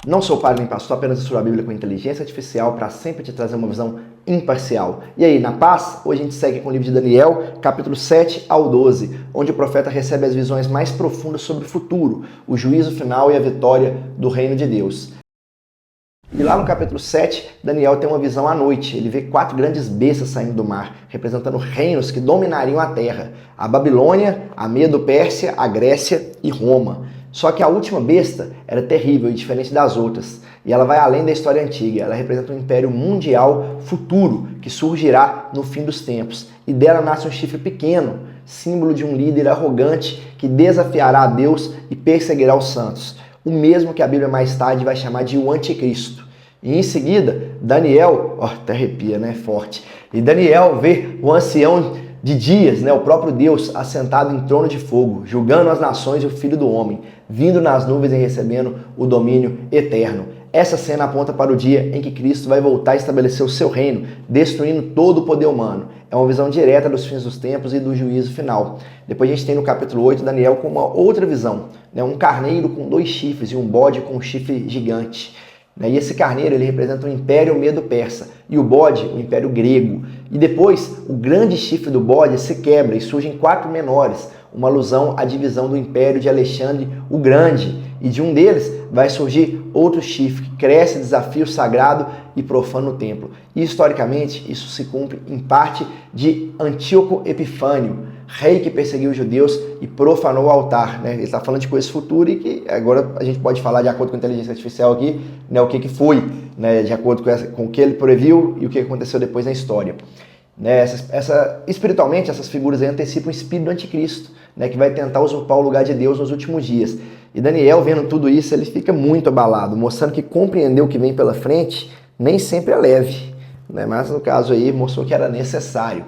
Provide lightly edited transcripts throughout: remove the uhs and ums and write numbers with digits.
Não sou padre nem pastor, apenas estudo a Bíblia com inteligência artificial para sempre te trazer uma visão imparcial. E aí, na paz? Hoje a gente segue com o livro de Daniel, capítulo 7 ao 12, onde o profeta recebe as visões mais profundas sobre o futuro, o juízo final e a vitória do reino de Deus. E lá no capítulo 7, Daniel tem uma visão à noite. Ele vê 4 grandes bestas saindo do mar, representando reinos que dominariam a terra. A Babilônia, a Medo-Pérsia, a Grécia e Roma. Só que a última besta era terrível e diferente das outras. E ela vai além da história antiga. Ela representa um império mundial futuro que surgirá no fim dos tempos. E dela nasce um chifre pequeno, símbolo de um líder arrogante que desafiará a Deus e perseguirá os santos. O mesmo que a Bíblia mais tarde vai chamar de o anticristo. E em seguida, Daniel, até arrepia, né? Forte. E Daniel vê o ancião de dias, né? O próprio Deus, assentado em trono de fogo, julgando as nações e o Filho do Homem, vindo nas nuvens e recebendo o domínio eterno. Essa cena aponta para o dia em que Cristo vai voltar a estabelecer o seu reino, destruindo todo o poder humano. É uma visão direta dos fins dos tempos e do juízo final. Depois a gente tem no capítulo 8, Daniel com uma outra visão, né? Um carneiro com 2 chifres e um bode com um chifre gigante. E esse carneiro ele representa o Império Medo-Persa e o bode, o Império Grego. E depois, o grande chifre do bode se quebra e surgem 4 menores, uma alusão à divisão do Império de Alexandre o Grande. E de um deles vai surgir outro chifre que cresce, desafia o sagrado e profana o templo. E historicamente, isso se cumpre em parte de Antíoco Epifânio, rei que perseguiu os judeus e profanou o altar, né? Ele está falando de coisas futuras e que agora a gente pode falar de acordo com a inteligência artificial aqui, né? O que foi, né? De acordo com o que ele previu e o que aconteceu depois na história. Né? Espiritualmente, essas figuras aí antecipam o espírito do anticristo, né? Que vai tentar usurpar o lugar de Deus nos últimos dias. E Daniel, vendo tudo isso, ele fica muito abalado, mostrando que compreender o que vem pela frente nem sempre é leve, né? Mas no caso aí mostrou que era necessário.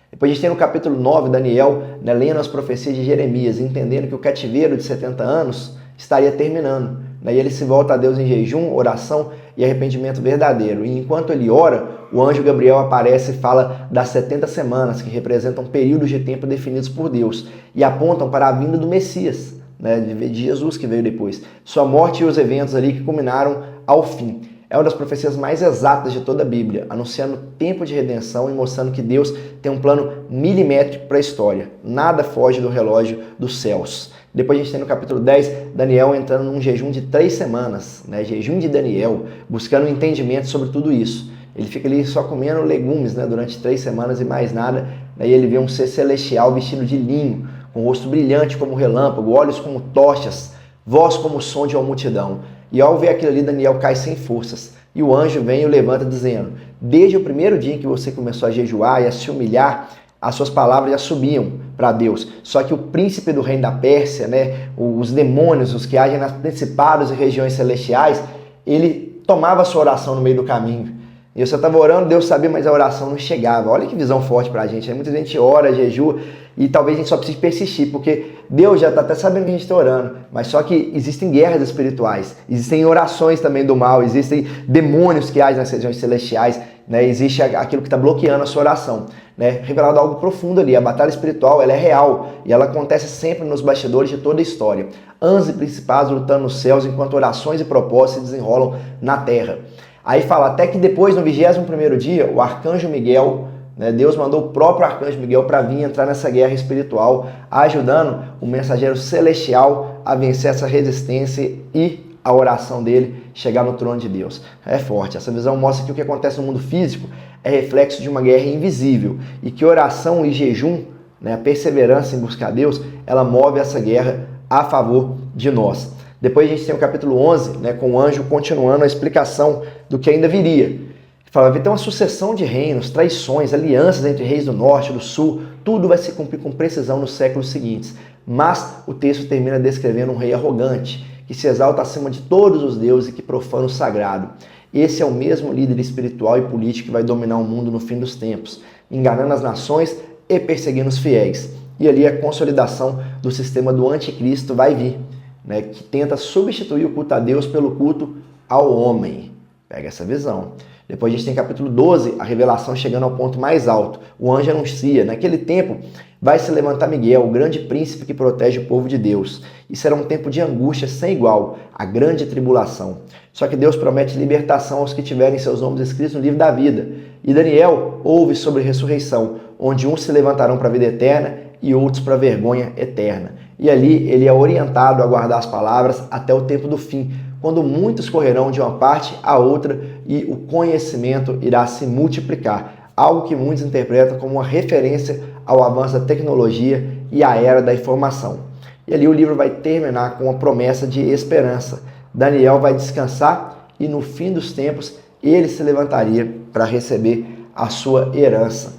Depois a gente tem no capítulo 9, Daniel, né, lendo as profecias de Jeremias, entendendo que o cativeiro de 70 anos estaria terminando. Né, e ele se volta a Deus em jejum, oração e arrependimento verdadeiro. E enquanto ele ora, o anjo Gabriel aparece e fala das 70 semanas, que representam períodos de tempo definidos por Deus e apontam para a vinda do Messias, né, de Jesus que veio depois. Sua morte e os eventos ali que culminaram ao fim. É uma das profecias mais exatas de toda a Bíblia, anunciando o tempo de redenção e mostrando que Deus tem um plano milimétrico para a história. Nada foge do relógio dos céus. Depois a gente tem no capítulo 10, Daniel entrando num jejum de 3 semanas, né? Jejum de Daniel, buscando um entendimento sobre tudo isso. Ele fica ali só comendo legumes, né? Durante 3 semanas e mais nada. Daí ele vê um ser celestial vestido de linho, com o rosto brilhante como relâmpago, olhos como tochas, voz como o som de uma multidão. E ao ver aquilo ali, Daniel cai sem forças. E o anjo vem e o levanta dizendo: desde o primeiro dia em que você começou a jejuar e a se humilhar, as suas palavras já subiam para Deus. Só que o príncipe do reino da Pérsia, né, os demônios, os que agem nas principados e regiões celestiais, ele tomava a sua oração no meio do caminho. E você estava orando, Deus sabia, mas a oração não chegava. Olha que visão forte para a gente. Muita gente ora, jejua, e talvez a gente só precise persistir, porque Deus já está até sabendo que a gente está orando, mas só que existem guerras espirituais, existem orações também do mal, existem demônios que agem nas regiões celestiais, né? Existe aquilo que está bloqueando a sua oração, né? Revelado algo profundo ali. A batalha espiritual, ela é real e ela acontece sempre nos bastidores de toda a história. Anjos e principados lutando nos céus, enquanto orações e propósitos se desenrolam na terra. Aí fala, até que depois, no 21º dia, o arcanjo Miguel, né, Deus mandou o próprio arcanjo Miguel para vir entrar nessa guerra espiritual, ajudando o mensageiro celestial a vencer essa resistência e a oração dele chegar no trono de Deus. É forte. Essa visão mostra que o que acontece no mundo físico é reflexo de uma guerra invisível e que oração e jejum, né, a perseverança em buscar Deus, ela move essa guerra a favor de nós. Depois a gente tem o capítulo 11, né, com o anjo continuando a explicação do que ainda viria. Fala, vai ter uma sucessão de reinos, traições, alianças entre reis do norte e do sul, tudo vai se cumprir com precisão nos séculos seguintes. Mas o texto termina descrevendo um rei arrogante, que se exalta acima de todos os deuses e que profana o sagrado. Esse é o mesmo líder espiritual e político que vai dominar o mundo no fim dos tempos, enganando as nações e perseguindo os fiéis. E ali a consolidação do sistema do anticristo vai vir, né, que tenta substituir o culto a Deus pelo culto ao homem. Pega essa visão. Depois a gente tem capítulo 12, a revelação chegando ao ponto mais alto. O anjo anuncia, naquele tempo vai se levantar Miguel, o grande príncipe que protege o povo de Deus. E será um tempo de angústia sem igual, a grande tribulação. Só que Deus promete libertação aos que tiverem seus nomes escritos no livro da vida. E Daniel ouve sobre ressurreição, onde uns se levantarão para a vida eterna e outros para a vergonha eterna. E ali ele é orientado a guardar as palavras até o tempo do fim, quando muitos correrão de uma parte à outra e o conhecimento irá se multiplicar. Algo que muitos interpretam como uma referência ao avanço da tecnologia e à era da informação. E ali o livro vai terminar com uma promessa de esperança. Daniel vai descansar e no fim dos tempos ele se levantaria para receber a sua herança.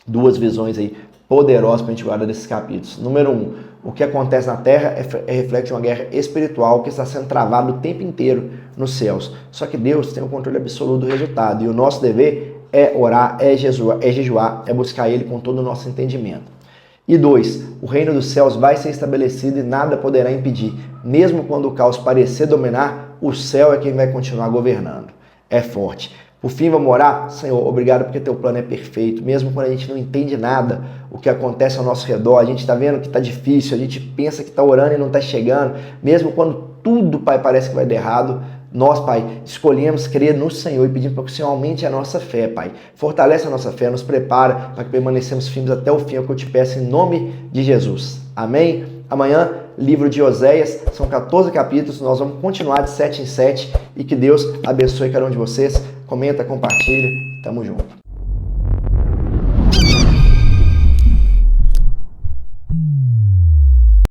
Duas visões aí poderosas para a gente guardar desses capítulos. Número 1, o que acontece na Terra é reflexo de uma guerra espiritual que está sendo travada o tempo inteiro nos céus. Só que Deus tem o controle absoluto do resultado e o nosso dever é orar, é jejuar, é buscar Ele com todo o nosso entendimento. E 2, o reino dos céus vai ser estabelecido e nada poderá impedir. Mesmo quando o caos parecer dominar, o céu é quem vai continuar governando. É forte. Por fim, vamos orar? Senhor, obrigado porque teu plano é perfeito. Mesmo quando a gente não entende nada, o que acontece ao nosso redor, a gente está vendo que está difícil, a gente pensa que está orando e não está chegando. Mesmo quando tudo, Pai, parece que vai dar errado, nós, Pai, escolhemos crer no Senhor e pedimos para que o Senhor aumente a nossa fé, Pai. Fortalece a nossa fé, nos prepara para que permanecemos firmes até o fim, é o que eu te peço em nome de Jesus. Amém? Amanhã, livro de Oséias, são 14 capítulos, nós vamos continuar de 7 em 7 e que Deus abençoe cada um de vocês. Comenta, compartilha, tamo junto.